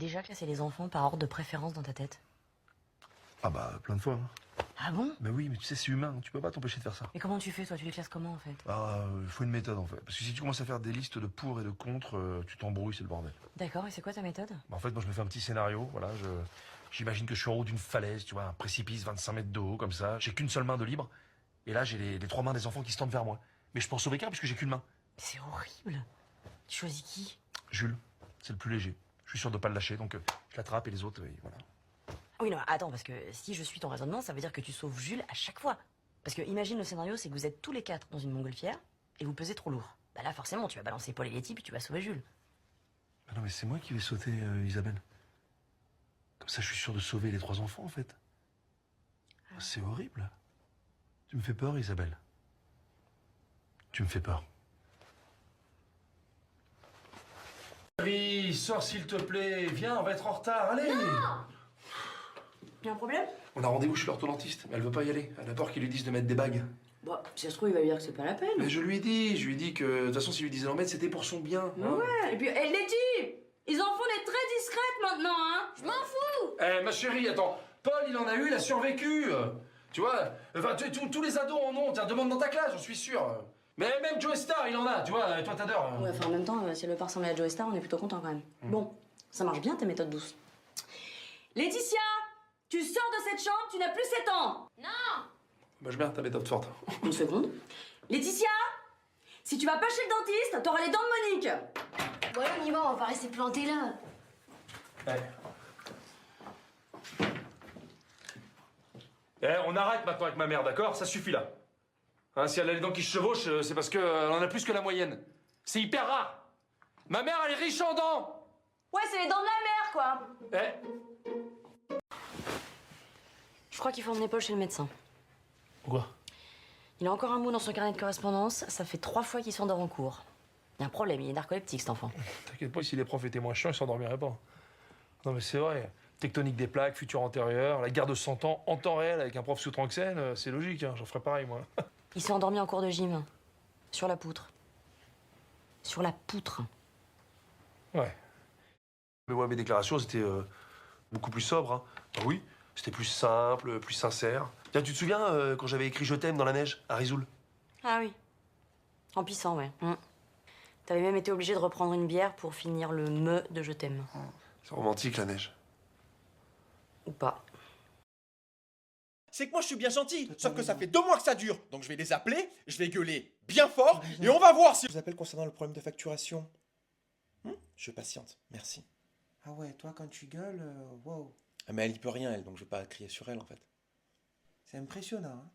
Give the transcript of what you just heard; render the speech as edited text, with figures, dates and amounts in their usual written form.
déjà classé les enfants par ordre de préférence dans ta tête? Ah bah, plein de fois. Hein. Ah bon? Bah oui, mais tu sais, c'est humain, tu peux pas t'empêcher de faire ça. Mais comment tu fais, toi? Tu les classes comment, en fait? Ah, il faut une méthode, en fait. Parce que si tu commences à faire des listes de pour et de contre, tu t'embrouilles, c'est le bordel. D'accord, et c'est quoi ta méthode? Bah, en fait, moi, je me fais un petit scénario, voilà, j'imagine que je suis en haut d'une falaise, tu vois, un précipice 25 mètres de haut, comme ça. J'ai qu'une seule main de libre, et là, j'ai les trois mains des enfants qui se tendent vers moi. Mais je peux en sauver qu'un, puisque j'ai qu'une main. Mais c'est horrible. Tu choisis qui? Jules, c'est le plus léger. Je suis sûr de pas le lâcher, donc je l'attrape et les autres, voilà. Oui, non, attends, parce que si je suis ton raisonnement, ça veut dire que tu sauves Jules à chaque fois. Parce que imagine le scénario, c'est que vous êtes tous les quatre dans une montgolfière et vous pesez trop lourd. Bah là, forcément, tu vas balancer Paul et Letty puis tu vas sauver Jules. Bah non, mais c'est moi qui vais sauter, Isabelle. Comme ça, je suis sûr de sauver les trois enfants, en fait. C'est horrible. Tu me fais peur, Isabelle. Tu me fais peur. Chérie, sors s'il te plaît. Viens, on va être en retard. Allez. Y'a un problème? On a rendez-vous chez l'orthodontiste, mais elle veut pas y aller. Elle a peur qu'ils lui disent de mettre des bagues. Bon, si ça se trouve, il va lui dire que c'est pas la peine. Mais je lui ai dit que, de toute façon, s'il lui disait d'en mettre, c'était pour son bien. Mais ouais, et puis, Letty, ils en font des très discrètes maintenant, hein. Je m'en fous. Eh, ma chérie, attends. Paul, il en a eu, il a survécu. Tu vois, enfin, tous les ados en ont. Tiens, demande dans ta classe, j'en suis sûr. Mais même Joe Star, il en a, tu vois, toi t'adores. Ouais, enfin, en même temps, si elle veut pas ressembler à Joe Star, on est plutôt content quand même. Bon, ça marche bien tes méthodes douces. Laetitia, tu sors de cette chambre, tu n'as plus 7 ans. Non! Marche bien, ta méthode forte. Une seconde. Laetitia, si tu vas pas chez le dentiste, t'auras les dents de Monique. Voilà, on y va, on va pas rester plantés là. On arrête maintenant avec ma mère, d'accord? Ça suffit là. Hein, si elle a les dents qui se chevauchent, c'est parce qu'elle en a plus que la moyenne. C'est hyper rare. Ma mère, elle est riche en dents. Ouais, c'est les dents de la mère, quoi. Je crois qu'il faut emmener Paul chez le médecin. Pourquoi? Il a encore un mot dans son carnet de correspondance. Ça fait 3 fois qu'il s'endort en cours. Il y a un problème, il est narcoleptique, cet enfant. T'inquiète pas, si les profs étaient moins chiants, ils s'endormiraient pas. Non mais c'est vrai. Tectonique des plaques, futur antérieur, la guerre de 100 ans en temps réel avec un prof sous tranxène, c'est logique, hein, j'en ferais pareil moi. Il s'est endormi en cours de gym. Sur la poutre. Sur la poutre. Ouais. Mais ouais, mes déclarations, c'était beaucoup plus sobre. Hein. Ah oui, c'était plus simple, plus sincère. Tiens, tu te souviens quand j'avais écrit « Je t'aime » dans la neige, à Risoul? Ah oui. En pissant, ouais. T'avais même été obligé de reprendre une bière pour finir le me de je t'aime. C'est romantique, la neige. Ou pas. C'est que moi je suis bien gentil, sauf que ça fait 2 mois que ça dure. Donc je vais les appeler, je vais gueuler bien fort, et on va voir si... Je vous appelle concernant le problème de facturation. Je patiente, merci. Ah ouais, toi quand tu gueules, wow. Ah mais elle y peut rien elle, donc je vais pas crier sur elle en fait. C'est impressionnant, hein.